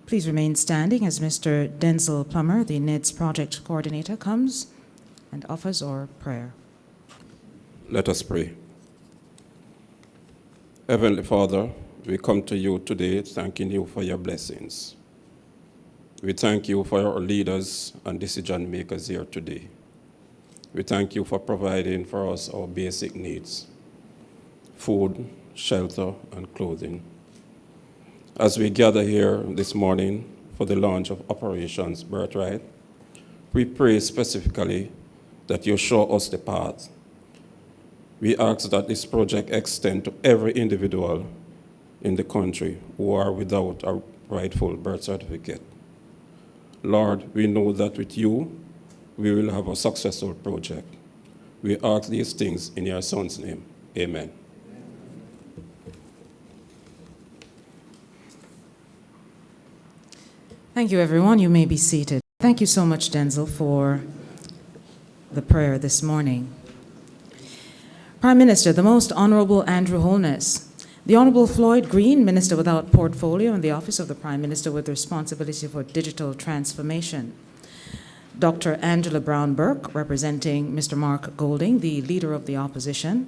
Please remain standing as Mr. Denzel Plummer, the NIDS project coordinator, comes and offers our prayer. Let us pray. Heavenly Father, we come to you today thanking you for your blessings. We thank you for our leaders and decision makers here today. We thank you for providing for us our basic needs: food, shelter, and clothing. As we gather here this morning for the launch of Operations Birthright, we pray specifically that you show us the path. We ask that this project extend to every individual in the country who are without a rightful birth certificate. Lord, we know that with you, we will have a successful project. We ask these things in your Son's name. Amen. Thank you, everyone. You may be seated. Thank you so much, Denzel, for the prayer this morning. Prime Minister, the Most Honorable Andrew Holness, the Honorable Floyd Green, Minister without portfolio in the Office of the Prime Minister with responsibility for digital transformation, Dr. Angela Brown Burke, representing Mr. Mark Golding, the Leader of the Opposition,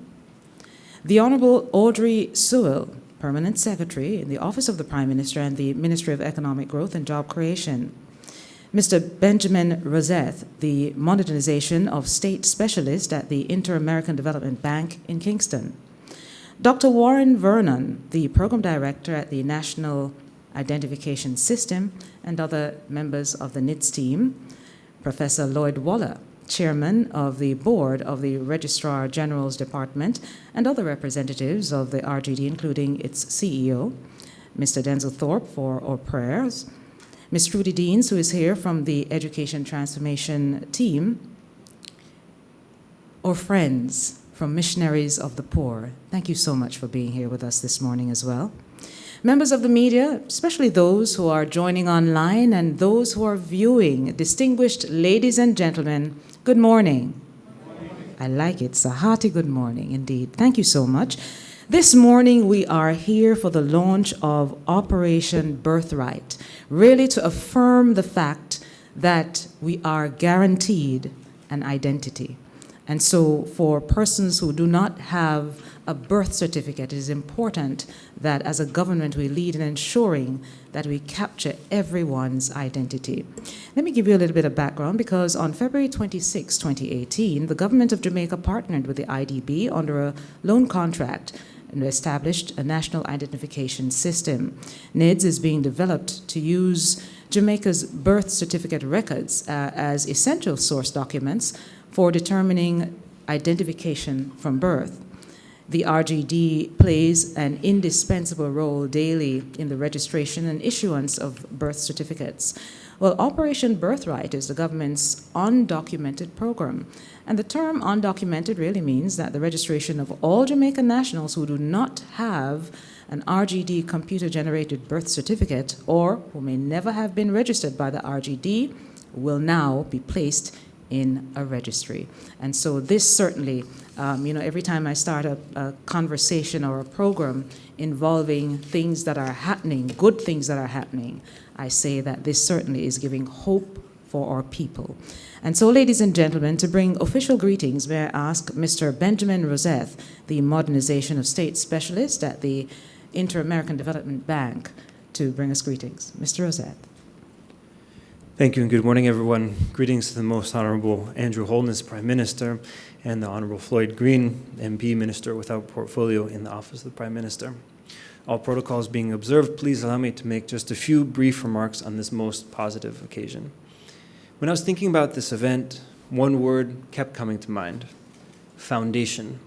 the Honorable Audrey Sewell, Permanent Secretary in the Office of the Prime Minister and the Ministry of Economic Growth and Job Creation, Mr. Benjamin Roseth, the Modernization of State Specialist at the Inter-American Development Bank in Kingston, Dr. Warren Vernon, the Program Director at the National Identification System, and other members of the NIDS team, Professor Lloyd Waller, Chairman of the Board of the Registrar General's Department, and other representatives of the RGD, including its CEO, Mr. Denzel Thorpe, for our prayers, Ms. Trudy Deans, who is here from the Education Transformation team, our friends from Missionaries of the Poor. Thank you so much for being here with us this morning as well. Members of the media, especially those who are joining online and those who are viewing, distinguished ladies and gentlemen, good morning. Good morning. I like it. It's a hearty good morning indeed. Thank you so much. This morning we are here for the launch of Operation Birthright, really to affirm the fact that we are guaranteed an identity. And so for persons who do not have a birth certificate, it is important that as a government we lead in ensuring that we capture everyone's identity. Let me give you a little bit of background, because on February 26, 2018, the government of Jamaica partnered with the IDB under a loan contract and established a national identification system. NIDS is being developed to use Jamaica's birth certificate records as essential source documents for determining identification from birth. The RGD plays an indispensable role daily in the registration and issuance of birth certificates. Well, Operation Birthright is the government's undocumented program. And the term undocumented really means that the registration of all Jamaican nationals who do not have an RGD computer-generated birth certificate or who may never have been registered by the RGD will now be placed in a registry. And so this certainly, every time I start a conversation or a program involving things that are happening, good things that are happening, I say that this certainly is giving hope for our people. And so, ladies and gentlemen, to bring official greetings, may I ask Mr. Benjamin Roseth, the Modernization of State Specialist at the Inter-American Development Bank, to bring us greetings. Mr. Roseth. Thank you and good morning, everyone. Greetings to the Most Honorable Andrew Holness, Prime Minister, and the Honorable Floyd Green, MP, Minister without Portfolio in the Office of the Prime Minister. All protocols being observed, please allow me to make just a few brief remarks on this most positive occasion. When I was thinking about this event, one word kept coming to mind: foundation.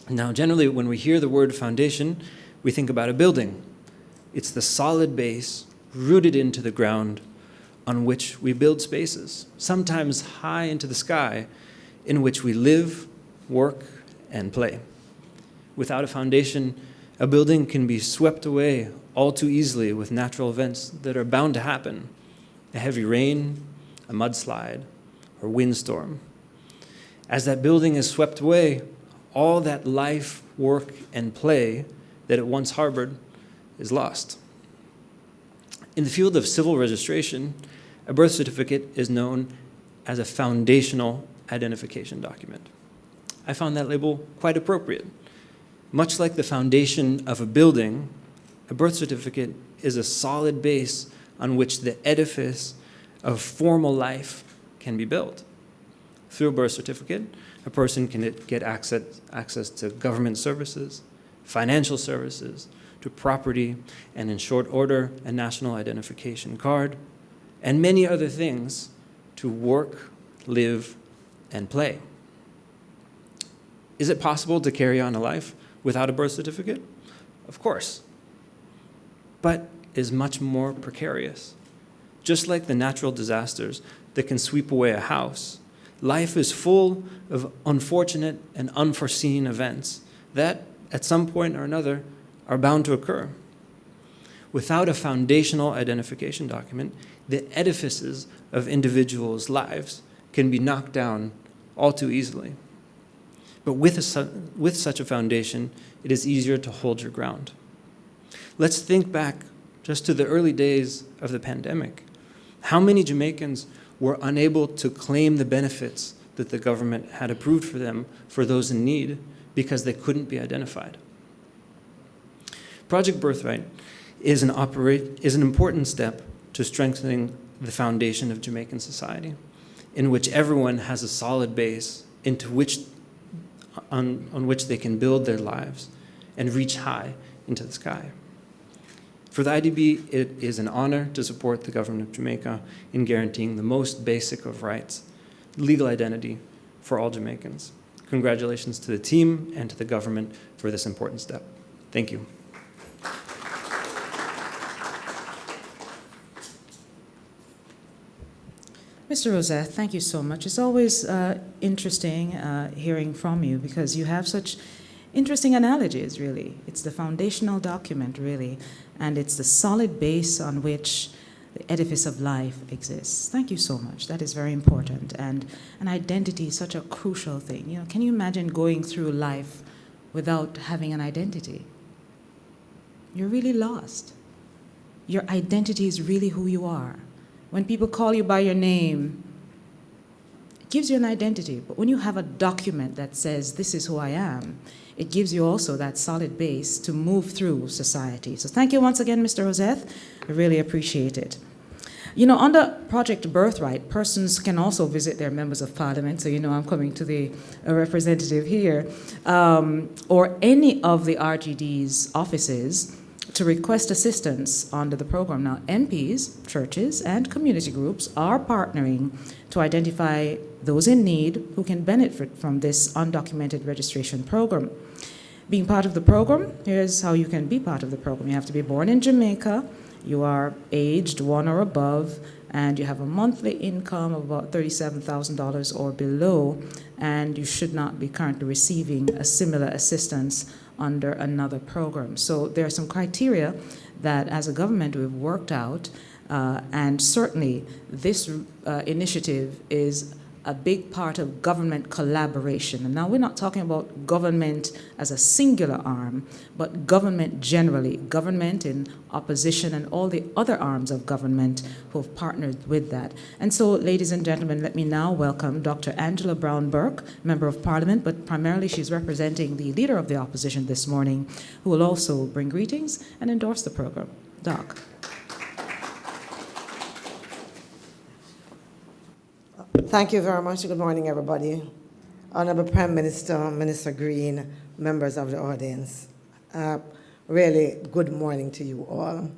Now, generally, when we hear the word foundation, we think about a building. It's the solid base rooted into the ground on which we build spaces, sometimes high into the sky, in which we live, work, and play. Without a foundation, a building can be swept away all too easily with natural events that are bound to happen: a heavy rain, a mudslide, or windstorm. As that building is swept away, all that life, work, and play that it once harbored is lost. In the field of civil registration, a birth certificate is known as a foundational identification document. I found that label quite appropriate. Much like the foundation of a building, a birth certificate is a solid base on which the edifice of formal life can be built. Through a birth certificate, a person can get access to government services, financial services, to property, and in short order, a national identification card, and many other things to work, live, and play. Is it possible to carry on a life without a birth certificate? Of course. But it is much more precarious. Just like the natural disasters that can sweep away a house, life is full of unfortunate and unforeseen events that, at some point or another, are bound to occur. Without a foundational identification document, the edifices of individuals' lives can be knocked down all too easily. But with such a foundation, it is easier to hold your ground. Let's think back just to the early days of the pandemic. How many Jamaicans were unable to claim the benefits that the government had approved for them for those in need because they couldn't be identified? Project Birthright is an important step to strengthening the foundation of Jamaican society, in which everyone has a solid base on which they can build their lives and reach high into the sky. For the IDB, it is an honor to support the government of Jamaica in guaranteeing the most basic of rights, legal identity for all Jamaicans. Congratulations to the team and to the government for this important step. Thank you. Mr. Roseth, thank you so much. It's always interesting hearing from you because you have such interesting analogies, really. It's the foundational document, really, and it's the solid base on which the edifice of life exists. Thank you so much. That is very important. And an identity is such a crucial thing. You know, can you imagine going through life without having an identity? You're really lost. Your identity is really who you are. When people call you by your name, it gives you an identity. But when you have a document that says, this is who I am, it gives you also that solid base to move through society. So thank you once again, Mr. Roseth. I really appreciate it. You know, under Project Birthright, persons can also visit their members of parliament, so you know I'm coming to the representative here, or any of the RGD's offices to request assistance under the program. Now, MPs, churches, and community groups are partnering to identify those in need who can benefit from this undocumented registration program. Being part of the program, here's how you can be part of the program. You have to be born in Jamaica, you are aged 1 or above, and you have a monthly income of about $37,000 or below, and you should not be currently receiving a similar assistance under another program. So there are some criteria that as a government we've worked out, and certainly this initiative is a big part of government collaboration. And now we're not talking about government as a singular arm, but government generally, government in opposition and all the other arms of government who have partnered with that. And so, ladies and gentlemen, let me now welcome Dr. Angela Brown-Burke, Member of Parliament, but primarily she's representing the Leader of the Opposition this morning, who will also bring greetings and endorse the program. Doc. Thank you very much. Good morning, everybody. Honorable Prime Minister, Minister Green, members of the audience. Really good morning to you all.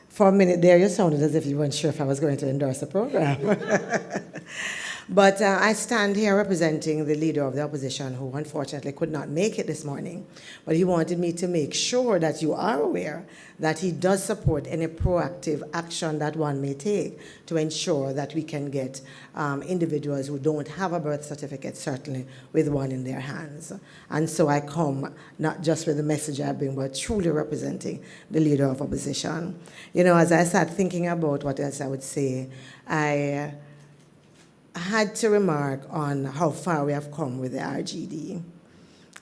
For a minute there, you sounded as if you weren't sure if I was going to endorse the program. But I stand here representing the Leader of the Opposition, who unfortunately could not make it this morning. But he wanted me to make sure that you are aware that he does support any proactive action that one may take to ensure that we can get individuals who don't have a birth certificate, certainly with one in their hands. And so I come not just with the message I bring, but truly representing the Leader of Opposition. You know, as I sat thinking about what else I would say, I had to remark on how far we have come with the RGD.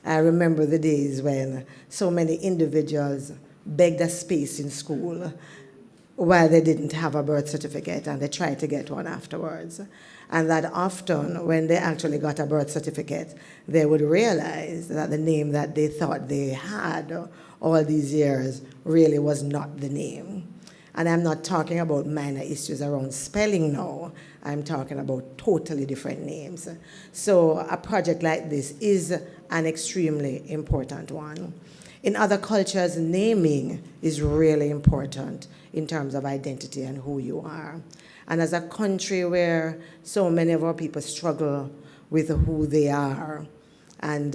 I remember the days when so many individuals begged a space in school while they didn't have a birth certificate and they tried to get one afterwards. And that often when they actually got a birth certificate, they would realize that the name that they thought they had all these years really was not the name. And I'm not talking about minor issues around spelling now. I'm talking about totally different names. So a project like this is an extremely important one. In other cultures, naming is really important in terms of identity and who you are. And as a country where so many of our people struggle with who they are, and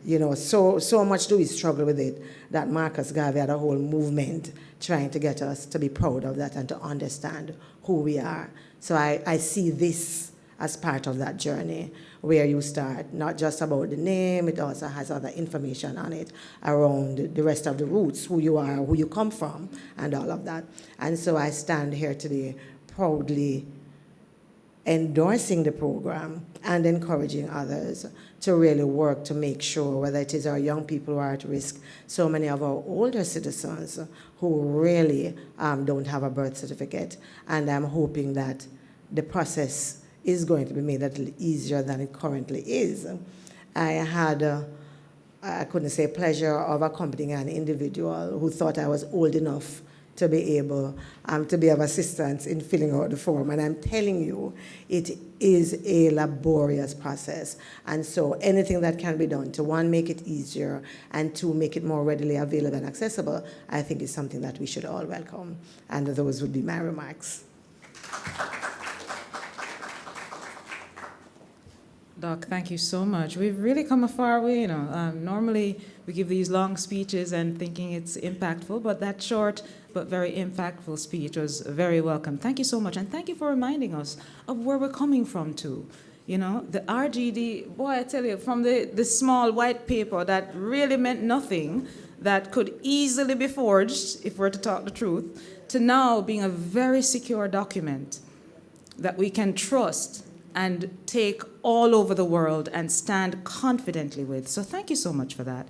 you know, so much do we struggle with it that Marcus Garvey had a whole movement trying to get us to be proud of that and to understand who we are. So I see this as part of that journey where you start not just about the name, it also has other information on it around the rest of the roots, who you are, who you come from, and all of that. And so I stand here today proudly endorsing the program and encouraging others to really work to make sure, whether it is our young people who are at risk, so many of our older citizens who really don't have a birth certificate. And I'm hoping that the process is going to be made a little easier than it currently is. I had, I couldn't say pleasure of accompanying an individual who thought I was old enough to be able to be of assistance in filling out the form. And I'm telling you, it is a laborious process. And so anything that can be done to, one, make it easier, and two, make it more readily available and accessible, I think is something that we should all welcome. And those would be my remarks. Doc, thank you so much. We've really come a far way, you know. Normally, we give these long speeches and thinking it's impactful, but that short but very impactful speech was very welcome. Thank you so much, and thank you for reminding us of where we're coming from, too. You know, the RGD, boy, I tell you, from the small white paper that really meant nothing, that could easily be forged, if we're to talk the truth, to now being a very secure document that we can trust and take all over the world and stand confidently with. So thank you so much for that.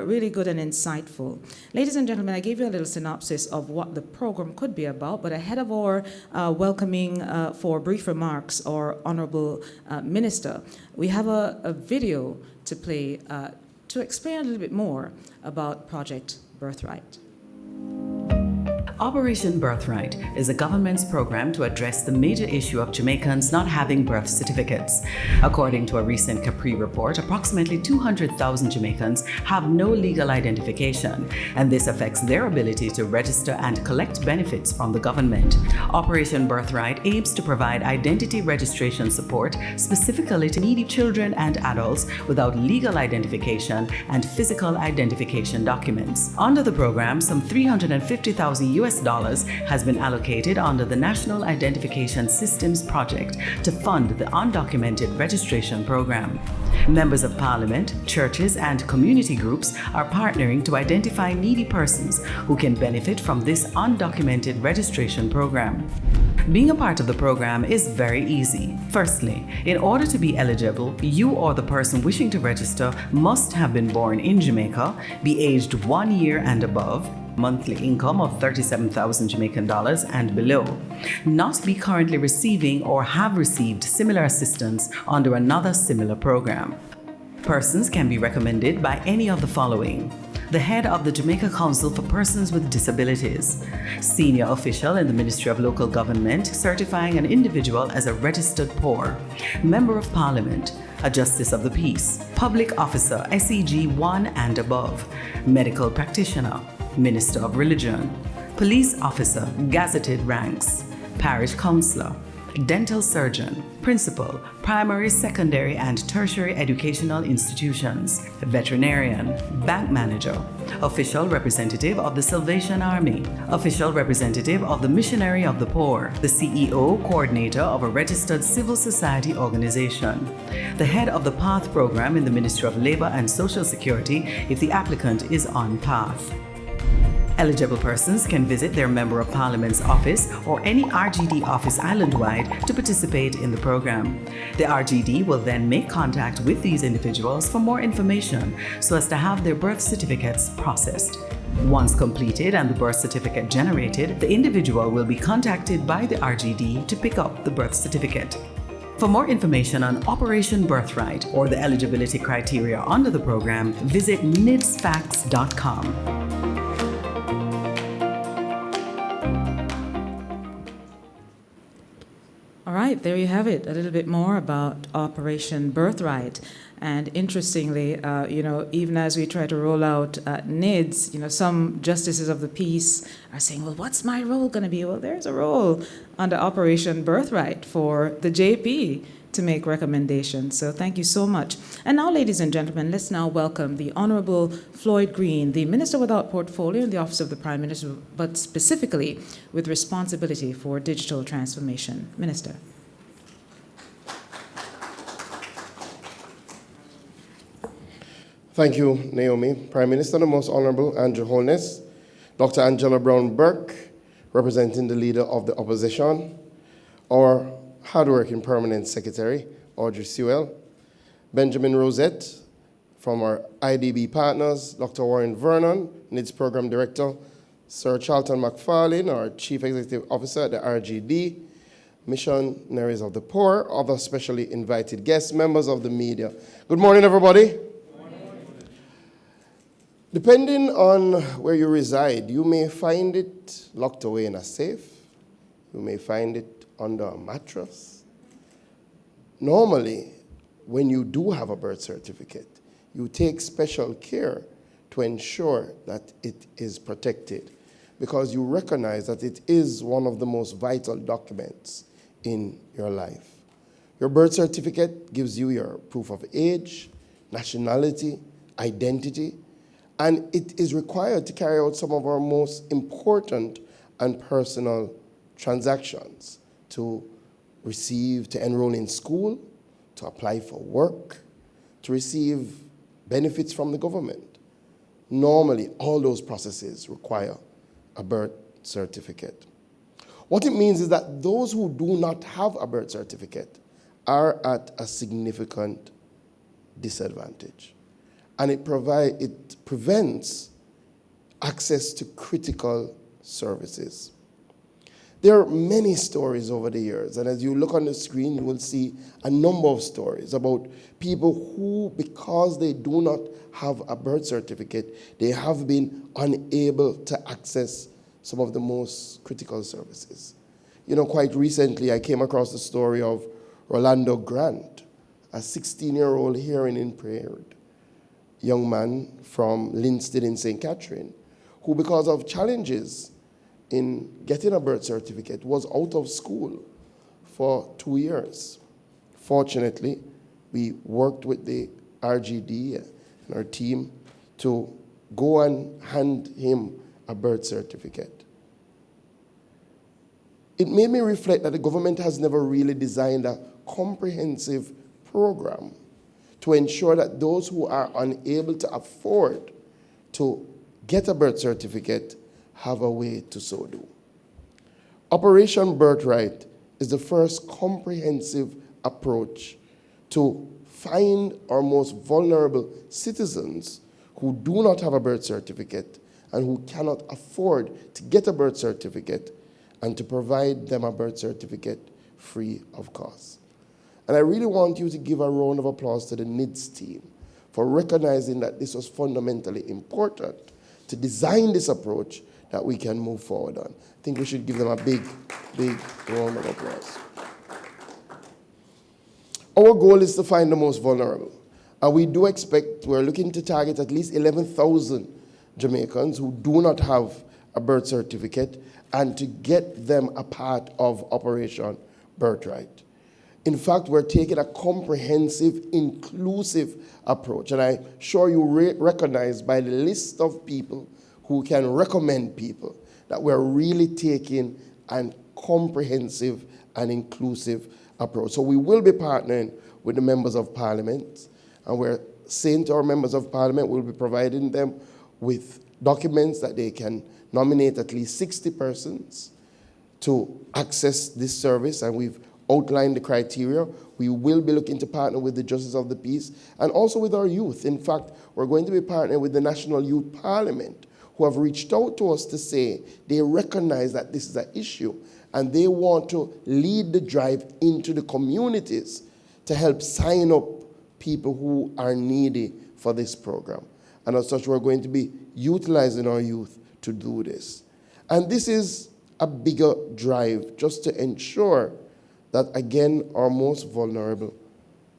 Really good and insightful. Ladies and gentlemen, I gave you a little synopsis of what the program could be about, but ahead of our welcoming for brief remarks our Honorable Minister, we have a video to play to explain a little bit more about Project Birthright. Operation Birthright is a government's program to address the major issue of Jamaicans not having birth certificates. According to a recent Capri report, approximately 200,000 Jamaicans have no legal identification, and this affects their ability to register and collect benefits from the government. Operation Birthright aims to provide identity registration support specifically to needy children and adults without legal identification and physical identification documents. Under the program, some $350,000 has been allocated under the National Identification Systems Project to fund the undocumented registration program. Members of Parliament, churches, and community groups are partnering to identify needy persons who can benefit from this undocumented registration program. Being a part of the program is very easy. Firstly, in order to be eligible, you or the person wishing to register must have been born in Jamaica, be aged 1 year and above, monthly income of 37,000 Jamaican dollars and below, not be currently receiving or have received similar assistance under another similar program. Persons can be recommended by any of the following: the head of the Jamaica Council for Persons with Disabilities, senior official in the Ministry of Local Government certifying an individual as a registered poor, member of parliament, a justice of the peace, public officer SEG 1 and above, medical practitioner, minister of religion, police officer, gazetted ranks, parish councillor, dental surgeon, principal, primary, secondary, and tertiary educational institutions, veterinarian, bank manager, official representative of the Salvation Army, official representative of the Missionary of the Poor, the CEO, coordinator of a registered civil society organization, the head of the PATH program in the Ministry of Labor and Social Security if the applicant is on PATH. Eligible persons can visit their Member of Parliament's office or any RGD office island-wide to participate in the program. The RGD will then make contact with these individuals for more information so as to have their birth certificates processed. Once completed and the birth certificate generated, the individual will be contacted by the RGD to pick up the birth certificate. For more information on Operation Birthright or the eligibility criteria under the program, visit nidsfacts.com. All right, there you have it, a little bit more about Operation Birthright. And interestingly, even as we try to roll out NIDS, some justices of the peace are saying, well, what's my role going to be? Well, there's a role under Operation Birthright for the JP to make recommendations. So thank you so much. And now, ladies and gentlemen, let's now welcome the Honorable Floyd Green, the Minister without portfolio in the Office of the Prime Minister, but specifically with responsibility for digital transformation. Minister. Thank you, Naomi. Prime Minister, the Most Honorable Andrew Holness, Dr. Angela Brown-Burke, representing the Leader of the Opposition, our hardworking Permanent Secretary, Audrey Sewell, Benjamin Rosette, from our IDB partners, Dr. Warren Vernon, NIDS Program Director, Sir Charlton McFarlane, our Chief Executive Officer at the RGD, Missionaries of the Poor, other specially invited guests, members of the media. Good morning, everybody. Depending on where you reside, you may find it locked away in a safe. You may find it under a mattress. Normally, when you do have a birth certificate, you take special care to ensure that it is protected because you recognize that it is one of the most vital documents in your life. Your birth certificate gives you your proof of age, nationality, identity, and it is required to carry out some of our most important and personal transactions to enroll in school, to apply for work, to receive benefits from the government. Normally, all those processes require a birth certificate. What it means is that those who do not have a birth certificate are at a significant disadvantage. And it prevents access to critical services. There are many stories over the years, and as you look on the screen, you will see a number of stories about people who, because they do not have a birth certificate, they have been unable to access some of the most critical services. Quite recently, I came across the story of Rolando Grant, a 16-year-old hearing impaired young man from Linstead in St. Catherine, who, because of challenges in getting a birth certificate, was out of school for 2 years. Fortunately, we worked with the RGD and our team to go and hand him a birth certificate. It made me reflect that the government has never really designed a comprehensive program to ensure that those who are unable to afford to get a birth certificate have a way to so do. Operation Birthright is the first comprehensive approach to find our most vulnerable citizens who do not have a birth certificate and who cannot afford to get a birth certificate, and to provide them a birth certificate free of cost. And I really want you to give a round of applause to the NIDS team for recognizing that this was fundamentally important to design this approach that we can move forward on. I think we should give them a big, big round of applause. Our goal is to find the most vulnerable. And we do expect, we're looking to target at least 11,000 Jamaicans who do not have a birth certificate, and to get them a part of Operation Birthright. In fact, we're taking a comprehensive, inclusive approach. And I'm sure you recognize by the list of people who can recommend people that we're really taking a comprehensive and inclusive approach. So we will be partnering with the members of parliament, and we're saying to our members of parliament, we'll be providing them with documents that they can nominate at least 60 persons to access this service, and we've outlined the criteria. We will be looking to partner with the Justice of the Peace and also with our youth. In fact, we're going to be partnering with the National Youth Parliament, who have reached out to us to say they recognize that this is an issue, and they want to lead the drive into the communities to help sign up people who are needy for this program. And as such, we're going to be utilizing our youth to do this. And this is a bigger drive just to ensure that, again, our most vulnerable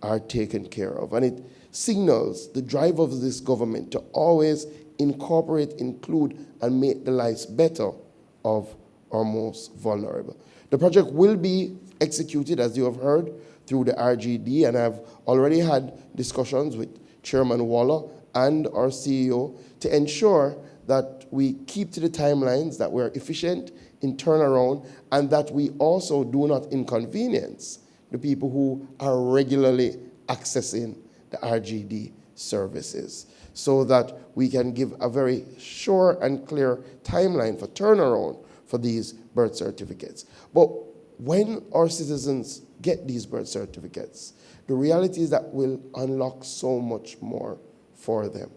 are taken care of. And it signals the drive of this government to always incorporate, include, and make the lives better of our most vulnerable. The project will be executed, as you have heard, through the RGD, and I've already had discussions with Chairman Waller and our CEO to ensure that we keep to the timelines, that we're efficient in turnaround, and that we also do not inconvenience the people who are regularly accessing the RGD services, so that we can give a very sure and clear timeline for turnaround for these birth certificates. But when our citizens get these birth certificates, the reality is that will unlock so much more for them.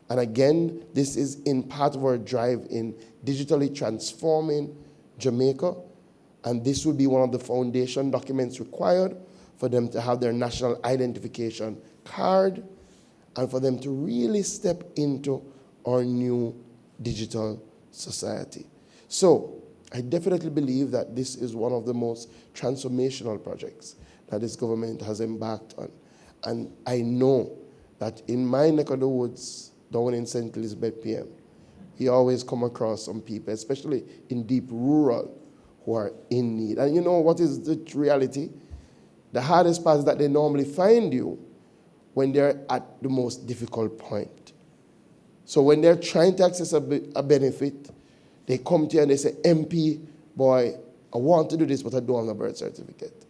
And again, this is in part of our drive in digitally transforming Jamaica, and this will be one of the foundation documents required for them to have their national identification card and for them to really step into our new digital society. So I definitely believe that this is one of the most transformational projects that this government has embarked on. And I know that in my neck of the woods, down in St. Elizabeth PM, we always come across some people, especially in deep rural, who are in need. And you know what is the reality? The hardest part is that they normally find you when they're at the most difficult point. So when they're trying to access a benefit, they come to you and they say, MP, boy, I want to do this, but I don't have a birth certificate.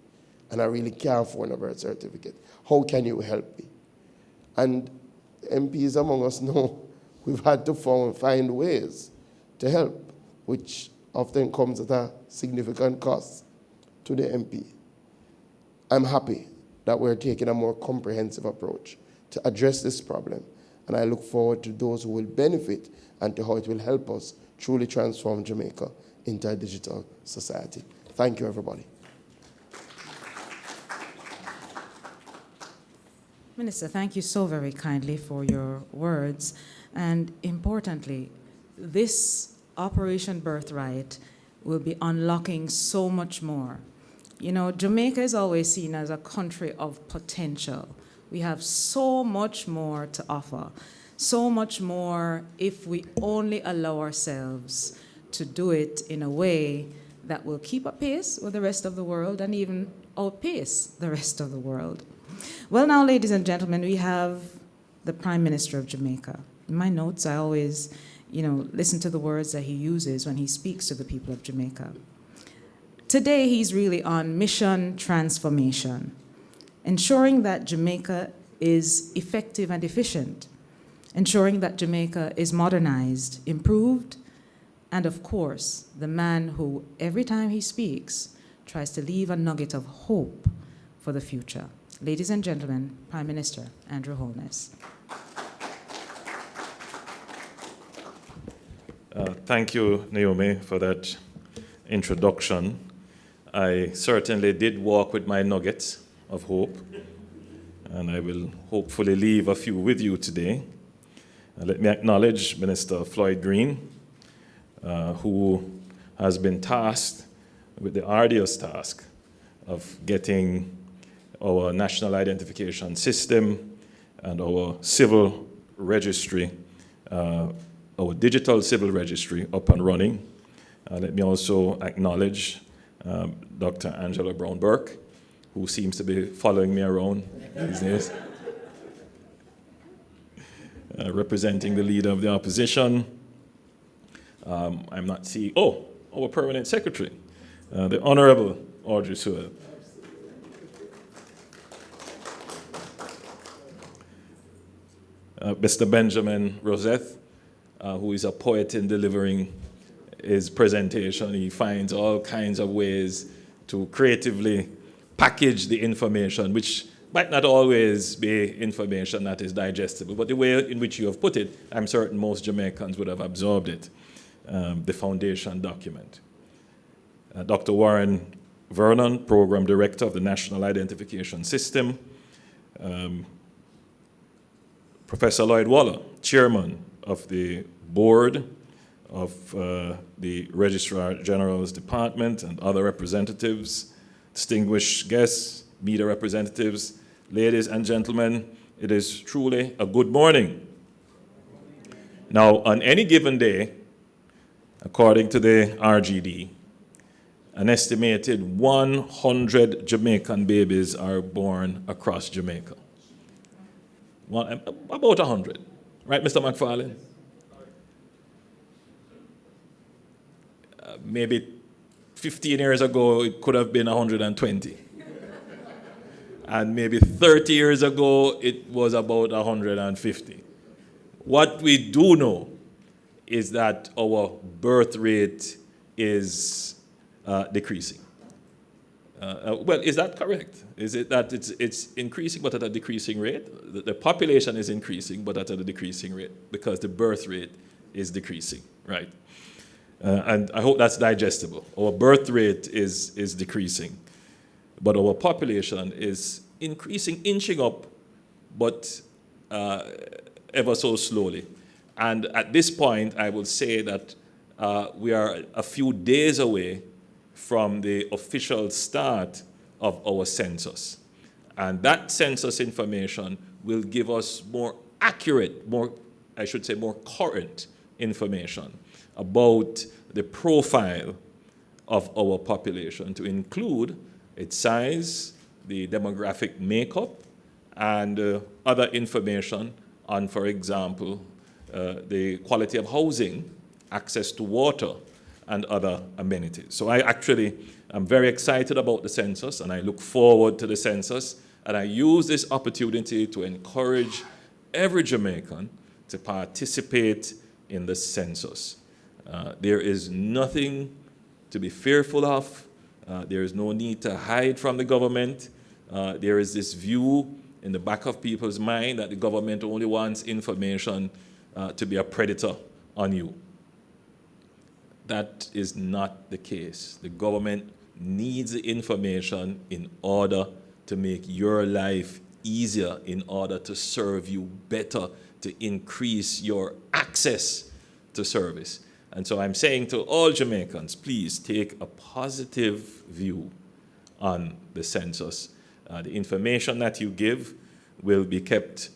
And I really can't afford a birth certificate. How can you help me? And MPs among us know we've had to find ways to help, which often comes at a significant cost to the MP. I'm happy that we're taking a more comprehensive approach to address this problem, and I look forward to those who will benefit and to how it will help us truly transform Jamaica into a digital society. Thank you, everybody. Minister, thank you so very kindly for your words. And importantly, this Operation Birthright will be unlocking so much more. You know, Jamaica is always seen as a country of potential. We have so much more to offer, so much more if we only allow ourselves to do it in a way that will keep up pace with the rest of the world and even outpace the rest of the world. Well, now, ladies and gentlemen, we have the Prime Minister of Jamaica. In my notes, I always, listen to the words that he uses when he speaks to the people of Jamaica. Today, he's really on mission transformation, ensuring that Jamaica is effective and efficient, ensuring that Jamaica is modernized, improved, and of course, the man who, every time he speaks, tries to leave a nugget of hope for the future. Ladies and gentlemen, Prime Minister Andrew Holness. Thank you, Naomi, for that introduction. I certainly did walk with my nuggets of hope, and I will hopefully leave a few with you today. Let me acknowledge Minister Floyd Green, who has been tasked with the arduous task of getting our national identification system and our civil registry, our digital civil registry up and running. Let me also acknowledge Dr. Angela Brown-Burke, who seems to be following me around these days, representing the leader of the opposition. I'm not seeing, our permanent secretary, the Honorable Audrey Sewell. Mr. Benjamin Roseth, who is a poet in delivering his presentation. He finds all kinds of ways to creatively package the information, which might not always be information that is digestible, but the way in which you have put it, I'm certain most Jamaicans would have absorbed it, the foundation document. Dr. Warren Vernon, Program Director of the National Identification System. Professor Lloyd Waller, Chairman of the Board of the Registrar General's Department, and other representatives, distinguished guests, media representatives, ladies and gentlemen, it is truly a good morning. Now, on any given day, according to the RGD, an estimated 100 Jamaican babies are born across Jamaica. About 100. Right, Mr. McFarlane? Maybe 15 years ago, it could have been 120. And maybe 30 years ago, it was about 150. What we do know is that our birth rate is decreasing. Well, is that correct? Is it that it's increasing but at a decreasing rate? The population is increasing but at a decreasing rate because the birth rate is decreasing, right? And I hope that's digestible. Our birth rate is decreasing, but our population is increasing, inching up, but ever so slowly. And at this point, I will say that we are a few days away from the official start of our census. And that census information will give us more accurate, more current information about the profile of our population, to include its size, the demographic makeup, and other information on, for example, the quality of housing, access to water, and other amenities. So I actually am very excited about the census, and I look forward to the census, and I use this opportunity to encourage every Jamaican to participate in the census. There is nothing to be fearful of. There is no need to hide from the government. There is this view in the back of people's mind that the government only wants information to be a predator on you. That is not the case. The government needs the information in order to make your life easier, in order to serve you better, to increase your access to service. And so I'm saying to all Jamaicans, please take a positive view on the census. The information that you give will be kept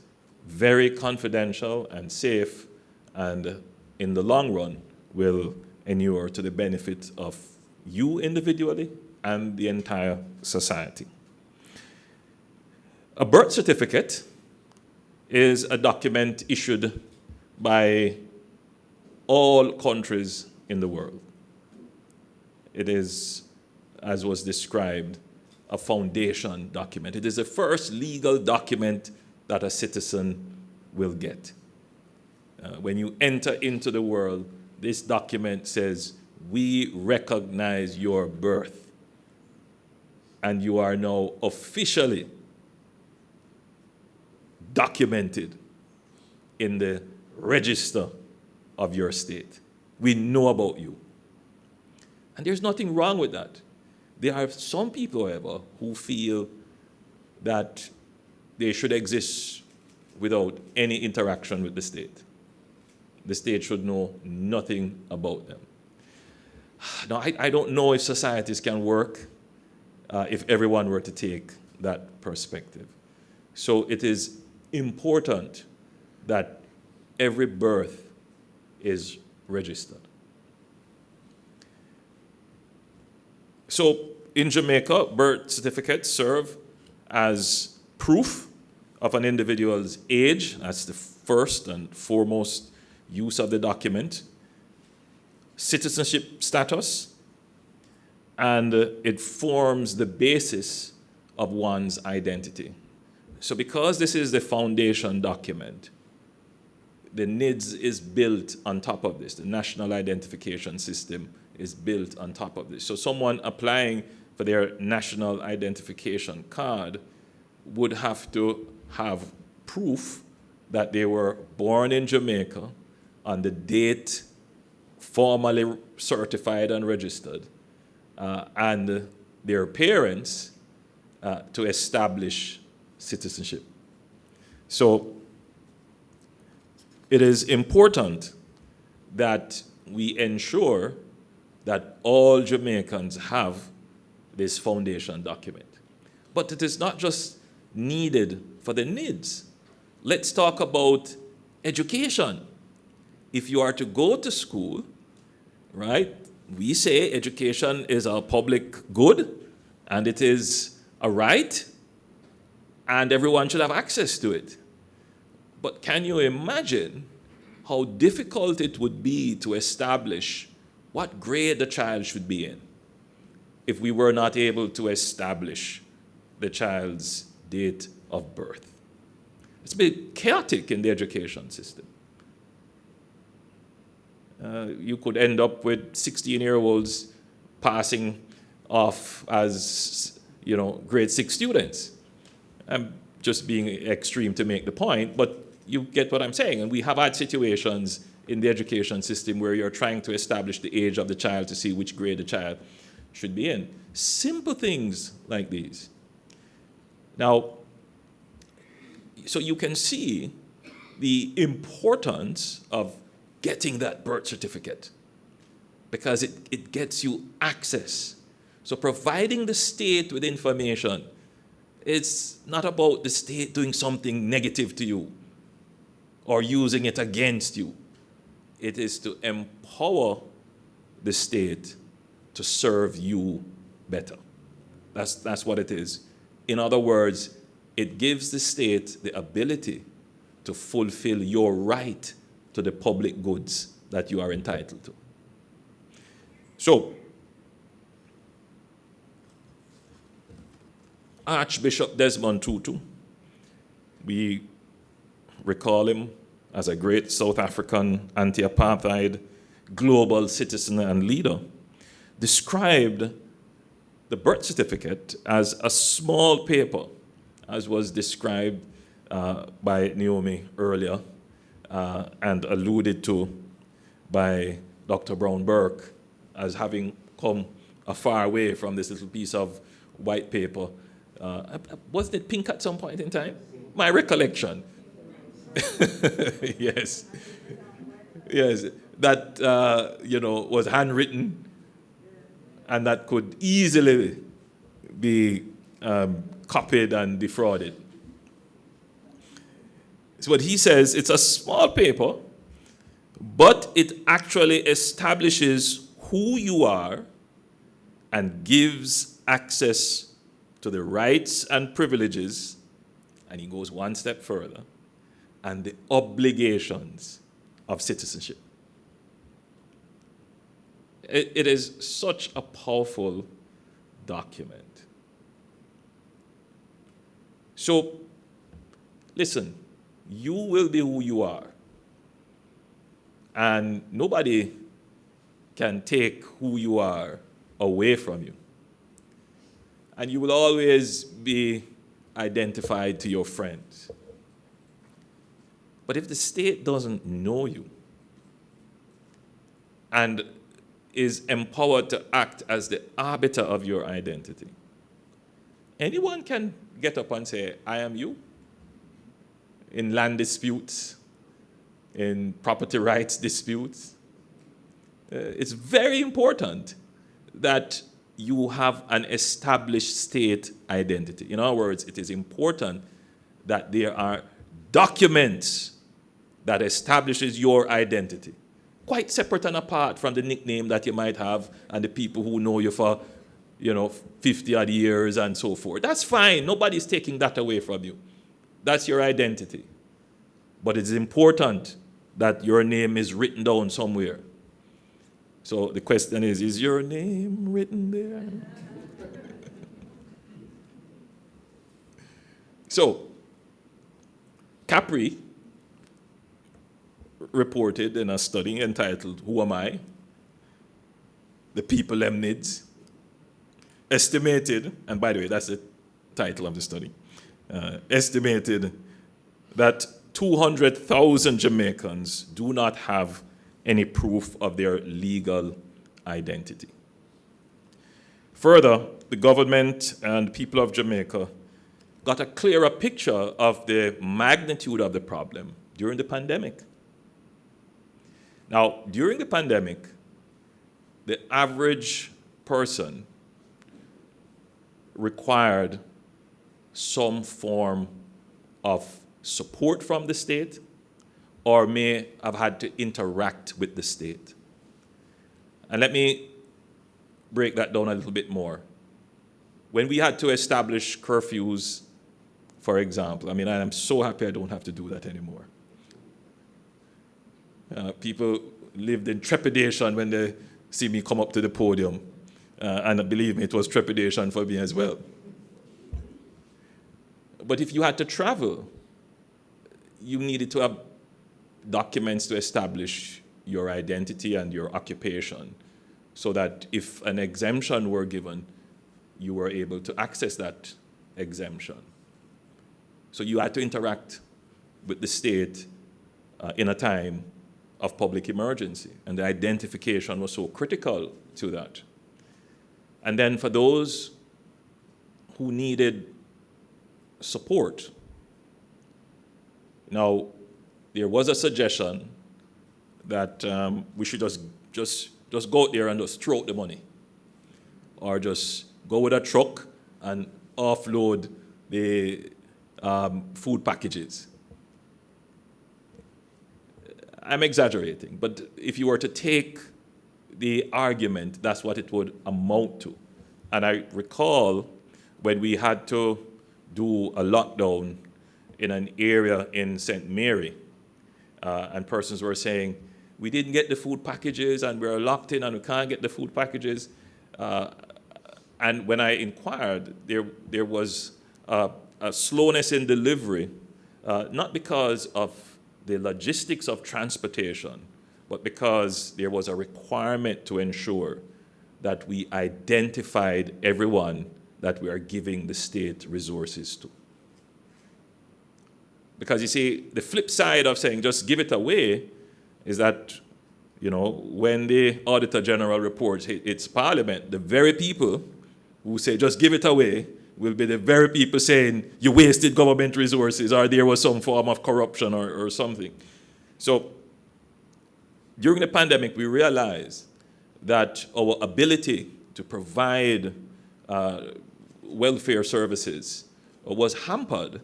very confidential and safe, and in the long run will inure to the benefit of you individually and the entire society. A birth certificate is a document issued by all countries in the world. It is, as was described, a foundation document. It is the first legal document that a citizen will get. When you enter into the world, this document says, we recognize your birth, and you are now officially documented in the register of your state. We know about you. And there's nothing wrong with that. There are some people, however, who feel that they should exist without any interaction with the state. The state should know nothing about them. Now, I don't know if societies can work if everyone were to take that perspective. So it is important that every birth is registered. So in Jamaica, birth certificates serve as proof of an individual's age. That's the first and foremost use of the document. Citizenship status, and it forms the basis of one's identity. So because this is the foundation document, the NIDS is built on top of this. The National Identification System is built on top of this. So someone applying for their national identification card would have to have proof that they were born in Jamaica on the date formally certified and registered, and their parents to establish citizenship. So it is important that we ensure that all Jamaicans have this foundation document. But it is not just needed for the NIDS. Let's talk about education. If you are to go to school, right, we say education is a public good, and it is a right, and everyone should have access to it. But can you imagine how difficult it would be to establish what grade the child should be in if we were not able to establish the child's date of birth? It's a bit chaotic in the education system. You could end up with 16-year-olds passing off as, grade 6 students. I'm just being extreme to make the point, but you get what I'm saying. And we have had situations in the education system where you're trying to establish the age of the child to see which grade the child should be in. Simple things like these. Now, so you can see the importance of getting that birth certificate, because it gets you access. So providing the state with information, it's not about the state doing something negative to you or using it against you. It is to empower the state to serve you better. That's what it is. In other words, it gives the state the ability to fulfill your right to the public goods that you are entitled to. So, Archbishop Desmond Tutu, we recall him as a great South African anti-apartheid global citizen and leader, described the birth certificate as a small paper, as was described by Naomi earlier, and alluded to by Dr. Brown Burke as having come a far way from this little piece of white paper. Wasn't it pink at some point in time? My recollection. Yes. Yes. That, was handwritten and that could easily be copied and defrauded. So what he says, it's a small paper, but it actually establishes who you are and gives access to the rights and privileges, and he goes one step further, and the obligations of citizenship. It is such a powerful document. So, listen, you will be who you are. And nobody can take who you are away from you. And you will always be identified to your friends. But if the state doesn't know you and is empowered to act as the arbiter of your identity, anyone can get up and say, I am you, in land disputes, in property rights disputes. It's very important that you have an established state identity. In other words, it is important that there are documents that establishes your identity, quite separate and apart from the nickname that you might have and the people who know you for 50 odd years and so forth. That's fine. Nobody's taking that away from you. That's your identity. But it's important that your name is written down somewhere. So the question is your name written there? So, Capri reported in a study entitled, Who Am I? The People Them Needs, estimated, and by the way, that's the title of the study, estimated that 200,000 Jamaicans do not have any proof of their legal identity. Further, the government and people of Jamaica got a clearer picture of the magnitude of the problem during the pandemic. Now, during the pandemic, the average person required some form of support from the state or may have had to interact with the state. And let me break that down a little bit more. When we had to establish curfews, for example, I am so happy I don't have to do that anymore. People lived in trepidation when they see me come up to the podium. And believe me, it was trepidation for me as well. But if you had to travel, you needed to have documents to establish your identity and your occupation so that if an exemption were given, you were able to access that exemption. So you had to interact with the state in a time of public emergency, and the identification was so critical to that. And then for those who needed support, now there was a suggestion that we should just go out there and just throw out the money, or just go with a truck and offload the food packages. I'm exaggerating, but if you were to take the argument, that's what it would amount to. And I recall when we had to do a lockdown in an area in St. Mary, and persons were saying, we didn't get the food packages and we're locked in and we can't get the food packages. And when I inquired, there was a slowness in delivery, not because of the logistics of transportation, but because there was a requirement to ensure that we identified everyone that we are giving the state resources to. Because you see, the flip side of saying just give it away is that, when the Auditor General reports its Parliament, the very people who say just give it away will be the very people saying you wasted government resources or there was some form of corruption or something. So during the pandemic, we realized that our ability to provide welfare services was hampered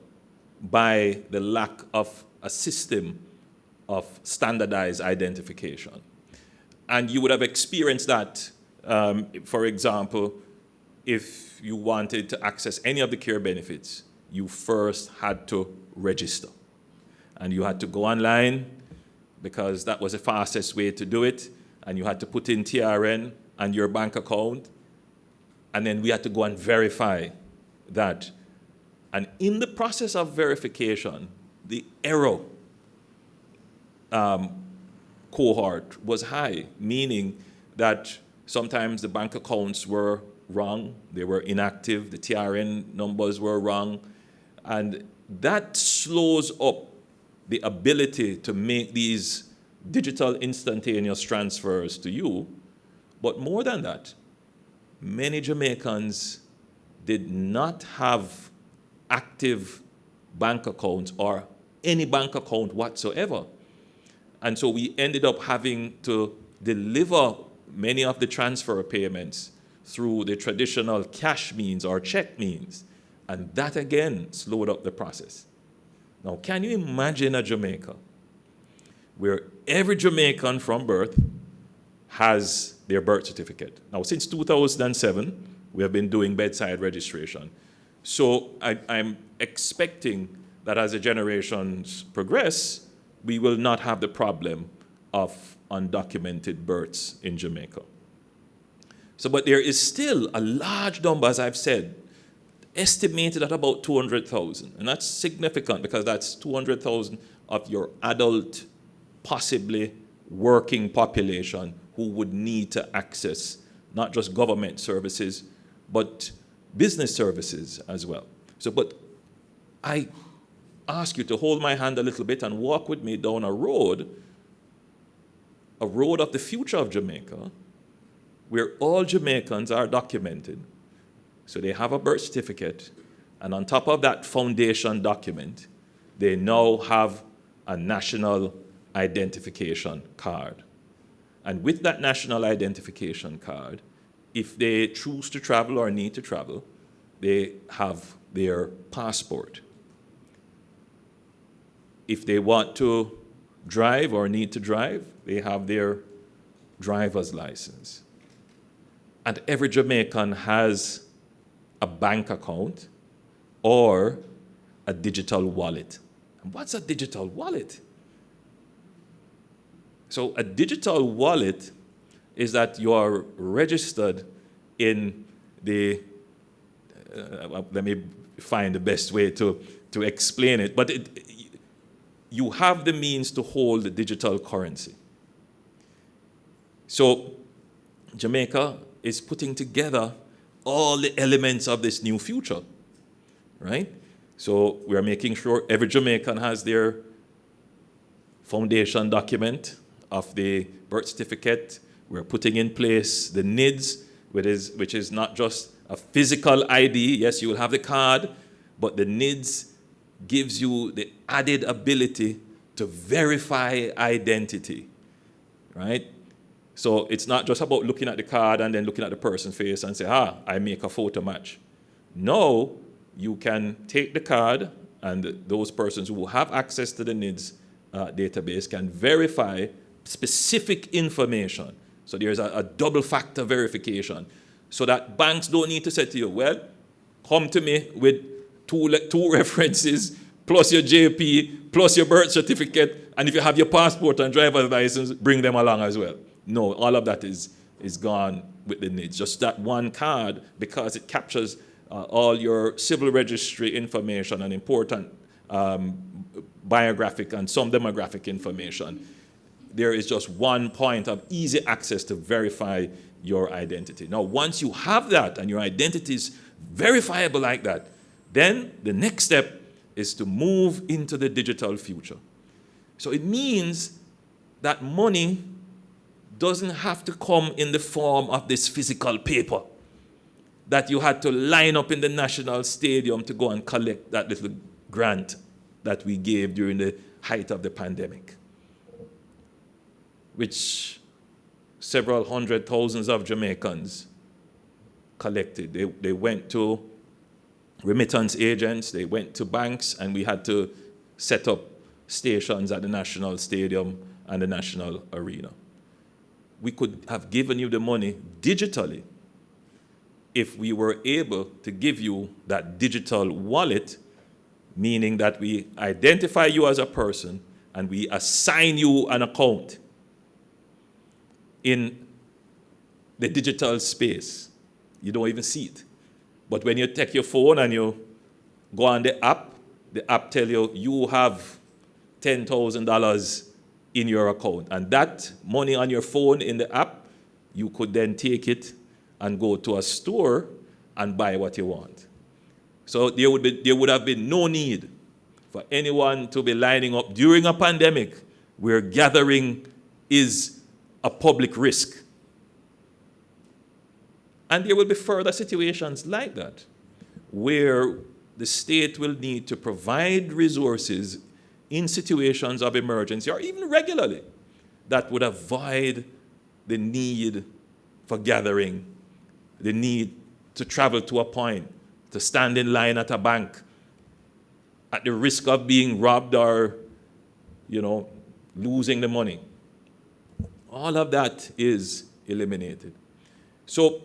by the lack of a system of standardized identification. And you would have experienced that, for example, if you wanted to access any of the care benefits, you first had to register. And you had to go online because that was the fastest way to do it. And you had to put in TRN and your bank account. And then we had to go and verify that. And in the process of verification, the error cohort was high, meaning that sometimes the bank accounts were wrong, they were inactive, the TRN numbers were wrong, and that slows up the ability to make these digital instantaneous transfers to you. But more than that, many Jamaicans did not have active bank accounts or any bank account whatsoever. And so we ended up having to deliver many of the transfer payments through the traditional cash means or check means. And that again slowed up the process. Now, can you imagine a Jamaica where every Jamaican from birth has their birth certificate? Now, since 2007, we have been doing bedside registration. So I'm expecting that as the generations progress, we will not have the problem of undocumented births in Jamaica. So, but there is still a large number, as I've said, estimated at about 200,000. And that's significant because that's 200,000 of your adult, possibly working population who would need to access not just government services, but business services as well. So, but I ask you to hold my hand a little bit and walk with me down a road of the future of Jamaica, where all Jamaicans are documented. So they have a birth certificate, and on top of that foundation document, they now have a national identification card. And with that national identification card, if they choose to travel or need to travel, they have their passport. If they want to drive or need to drive, they have their driver's license. And every Jamaican has a bank account or a digital wallet. And what's a digital wallet? So a digital wallet is that you are registered in the, let me find the best way to explain it, but you have the means to hold the digital currency. So Jamaica is putting together all the elements of this new future, right? So we are making sure every Jamaican has their foundation document of the birth certificate. We're putting in place the NIDS, which is not just a physical ID. Yes, you will have the card, but the NIDS gives you the added ability to verify identity, right? So it's not just about looking at the card and then looking at the person's face and say, I make a photo match. No, you can take the card, and those persons who have access to the NIDS database can verify specific information. So there's a double factor verification, so that banks don't need to say to you, well, come to me with two references, plus your JP, plus your birth certificate, and if you have your passport and driver's license, bring them along as well. No, all of that is gone with the NIDS. Just that one card, because it captures all your civil registry information and important biographic and some demographic information. There is just one point of easy access to verify your identity. Now, once you have that and your identity is verifiable like that, then the next step is to move into the digital future. So it means that money doesn't have to come in the form of this physical paper that you had to line up in the National Stadium to go and collect that little grant that we gave during the height of the pandemic, which several hundred thousands of Jamaicans collected. They went to remittance agents, they went to banks, and we had to set up stations at the National Stadium and the National Arena. We could have given you the money digitally if we were able to give you that digital wallet, meaning that we identify you as a person and we assign you an account in the digital space. You don't even see it. But when you take your phone and you go on the app tells you you have $10,000 in your account. And that money on your phone in the app you could then take it and go to a store and buy what you want. So there would have been no need for anyone to be lining up during a pandemic where gathering is a public risk. And there will be further situations like that, where the state will need to provide resources in situations of emergency or even regularly that would avoid the need for gathering, the need to travel to a point, to stand in line at a bank at the risk of being robbed or, losing the money. All of that is eliminated. So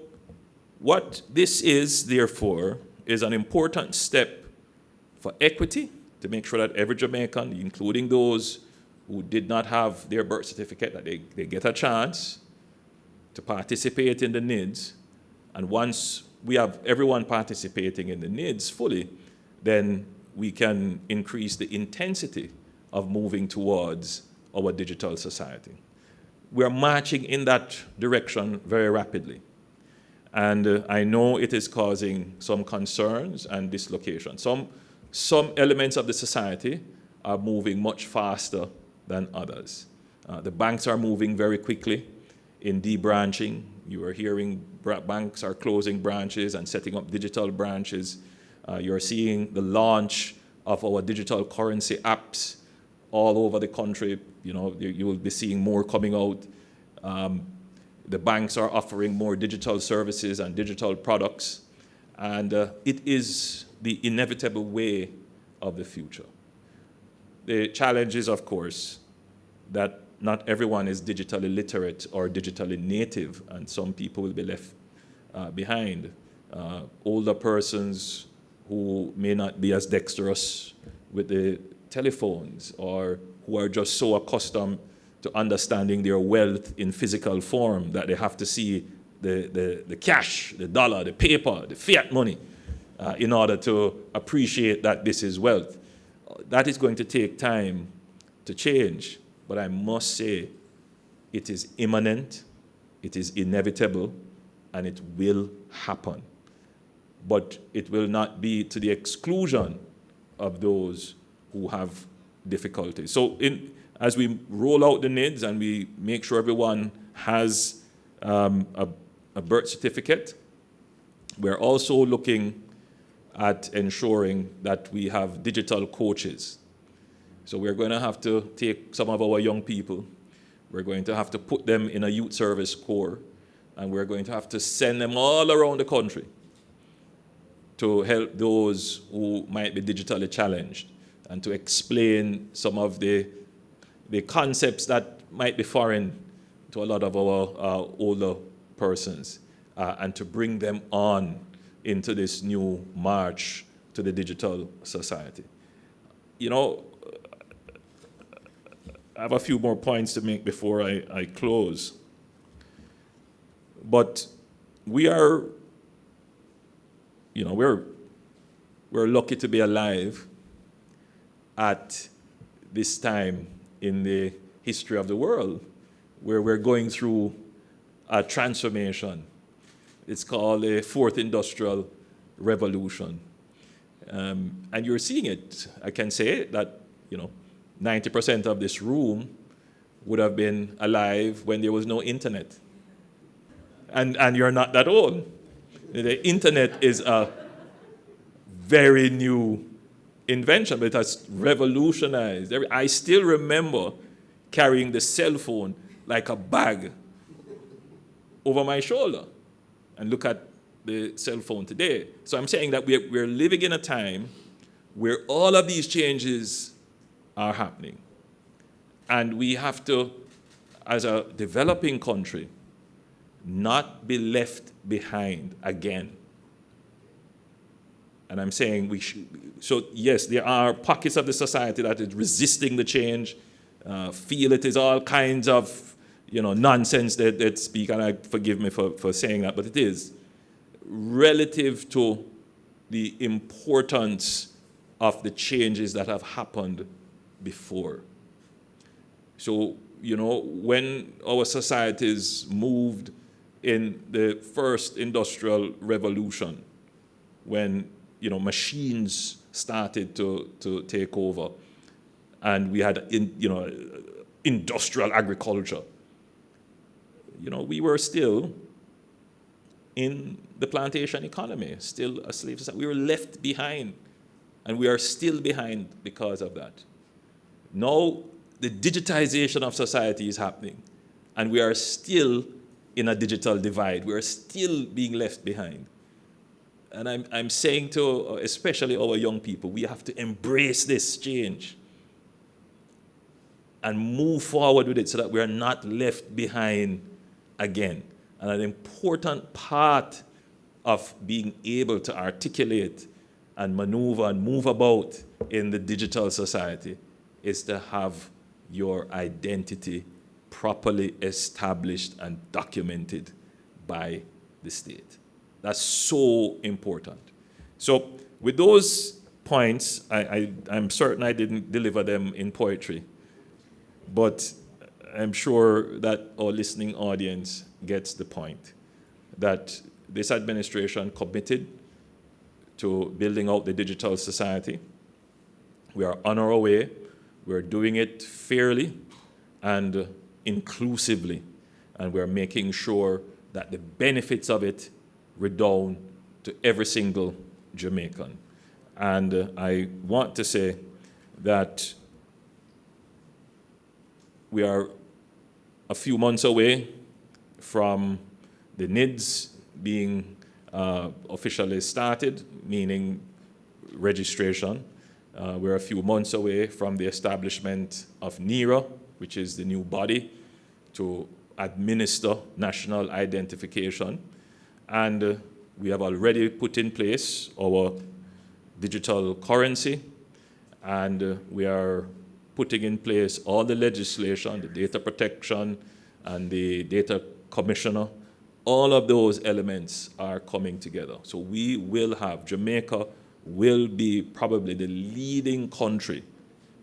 what this is, therefore, is an important step for equity, to make sure that every Jamaican, including those who did not have their birth certificate, that they get a chance to participate in the NIDS. And once we have everyone participating in the NIDS fully, then we can increase the intensity of moving towards our digital society. We are marching in that direction very rapidly. And I know it is causing some concerns and dislocation. Some elements of the society are moving much faster than others. The banks are moving very quickly in debranching. You are hearing banks are closing branches and setting up digital branches. You're seeing the launch of our digital currency apps all over the country. You will be seeing more coming out. The banks are offering more digital services and digital products. And it is the inevitable way of the future. The challenge is, of course, that not everyone is digitally literate or digitally native, and some people will be left behind. Older persons who may not be as dexterous with the telephones, or who are just so accustomed to understanding their wealth in physical form that they have to see the cash, the dollar, the paper, the fiat money in order to appreciate that this is wealth. That is going to take time to change, but I must say it is imminent, it is inevitable, and it will happen. But it will not be to the exclusion of those who have difficulties. So as we roll out the NIDS and we make sure everyone has a birth certificate, we're also looking at ensuring that we have digital coaches. So we're going to have to take some of our young people, we're going to have to put them in a youth service corps, and we're going to have to send them all around the country to help those who might be digitally challenged and to explain some of the concepts that might be foreign to a lot of our older persons, and to bring them on into this new march to the digital society. I have a few more points to make before I close. But we are, we're lucky to be alive at this time in the history of the world where we're going through a transformation. It's called a fourth industrial revolution. And you're seeing it. I can say that, 90% of this room would have been alive when there was no internet. And you're not that old. The internet is a very new invention, but it has revolutionized. I still remember carrying the cell phone like a bag over my shoulder and look at the cell phone today. So I'm saying that we're living in a time where all of these changes are happening. And we have to, as a developing country, not be left behind again. And I'm saying we should. So yes, there are pockets of the society that is resisting the change, feel it is all kinds of nonsense that speak, and I forgive me for saying that, but it is relative to the importance of the changes that have happened before. So, when our societies moved in the first industrial revolution when, machines started to take over and we had, industrial agriculture. We were still in the plantation economy, still a slave society. We were left behind, and we are still behind because of that. Now, the digitization of society is happening, and we are still in a digital divide. We are still being left behind. And I'm saying to especially our young people, we have to embrace this change and move forward with it so that we are not left behind again. And an important part of being able to articulate and maneuver and move about in the digital society is to have your identity properly established and documented by the state. That's so important. So with those points, I'm certain I didn't deliver them in poetry, but I'm sure that our listening audience gets the point, that this administration committed to building out the digital society. We are on our way. We're doing it fairly and inclusively, and we're making sure that the benefits of it redound to every single Jamaican. And I want to say that we are a few months away from the NIDS being officially started, meaning registration. We're a few months away from the establishment of NERA, which is the new body to administer national identification. And we have already put in place our digital currency, and we are putting in place all the legislation, the data protection and the data commissioner. All of those elements are coming together. So we will have, Jamaica will be probably the leading country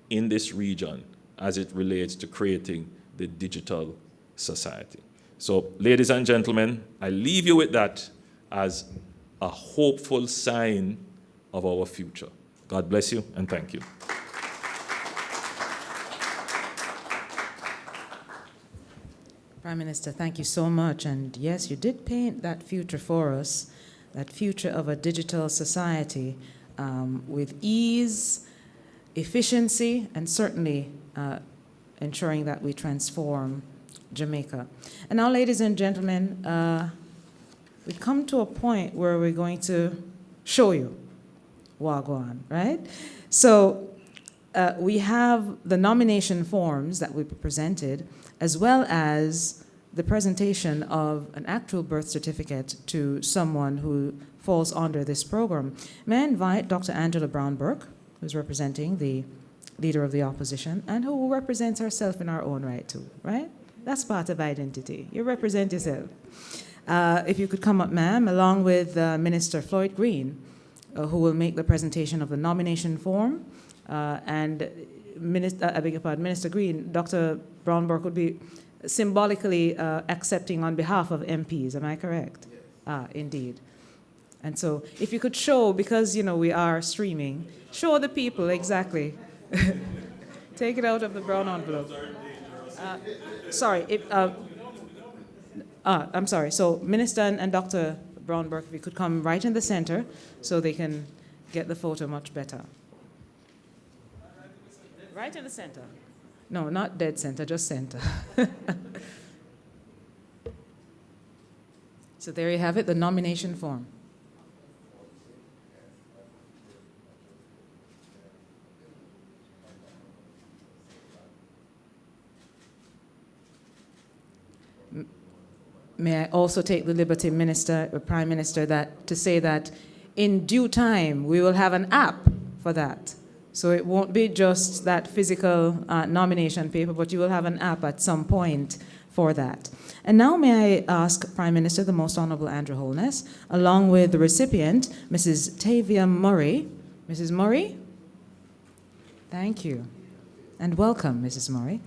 in this region as it relates to creating the digital society. So, ladies and gentlemen, I leave you with that as a hopeful sign of our future. God bless you and thank you. Prime Minister, thank you so much. And yes, you did paint that future for us, that future of a digital society with ease, efficiency, and certainly ensuring that we transform Jamaica. And now, ladies and gentlemen, we come to a point where we're going to show you Wagwan, right? So we have the nomination forms that we presented, as well as the presentation of an actual birth certificate to someone who falls under this program. May I invite Dr. Angela Brown-Burke, who's representing the Leader of the Opposition, and who represents herself in our own right too, right? That's part of identity. You represent yourself. If you could come up, ma'am, along with Minister Floyd Green, who will make the presentation of the nomination form, and Minister Green, Dr. Brown-Burke would be symbolically accepting on behalf of MPs. Am I correct? Yes. Indeed. And so if you could show, because, we are streaming, show the people exactly. Take it out of the brown envelope. I'm sorry. So Minister and Dr. Brown-Burke, if you could come right in the center so they can get the photo much better. Right in the center. No, not dead center, just center. So there you have it, the nomination form. May I also take the liberty, Prime Minister, to say that in due time we will have an app for that. So it won't be just that physical nomination paper, but you will have an app at some point for that. And now may I ask Prime Minister, the Most Honorable Andrew Holness, along with the recipient, Mrs. Tavia Murray. Mrs. Murray? Thank you. And welcome, Mrs. Murray.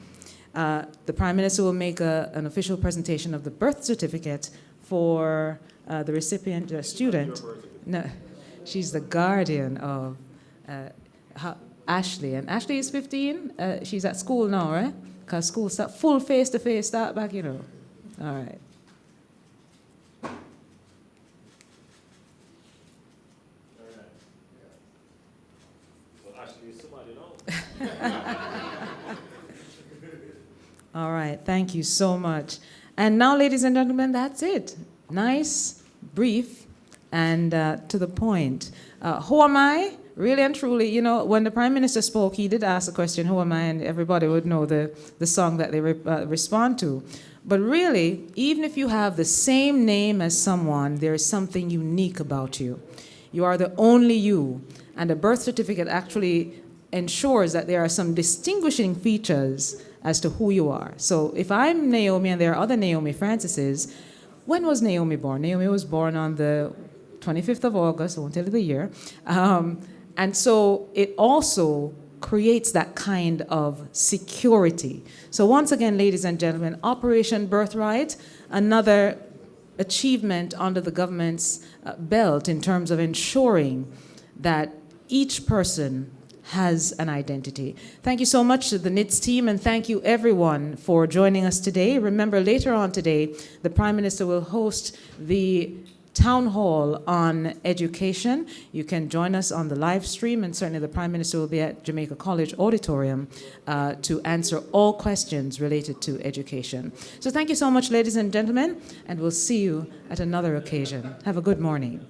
The Prime Minister will make an official presentation of the birth certificate for the recipient, the student. No, she's the guardian of Ashley. And Ashley is 15. She's at school now, right? Because school start full face-to-face start back, you know. All right. All right, thank you so much. And now, ladies and gentlemen, that's it. Nice, brief, and to the point. Who am I? Really and truly, you know, when the Prime Minister spoke, he did ask the question, who am I? And everybody would know the song that they respond to. But really, even if you have the same name as someone, there is something unique about you. You are the only you. And a birth certificate actually ensures that there are some distinguishing features as to who you are. So if I'm Naomi and there are other Naomi Francises, when was Naomi born? Naomi was born on the 25th of August, I won't tell you the year. And so it also creates that kind of security. So once again, ladies and gentlemen, Operation Birthright, another achievement under the government's belt in terms of ensuring that each person has an identity. Thank you so much to the NITS team, and thank you everyone for joining us today. Remember, later on today, the Prime Minister will host the town hall on education. You can join us on the live stream, and certainly the Prime Minister will be at Jamaica College Auditorium to answer all questions related to education. So thank you so much, ladies and gentlemen, and we'll see you at another occasion. Have a good morning.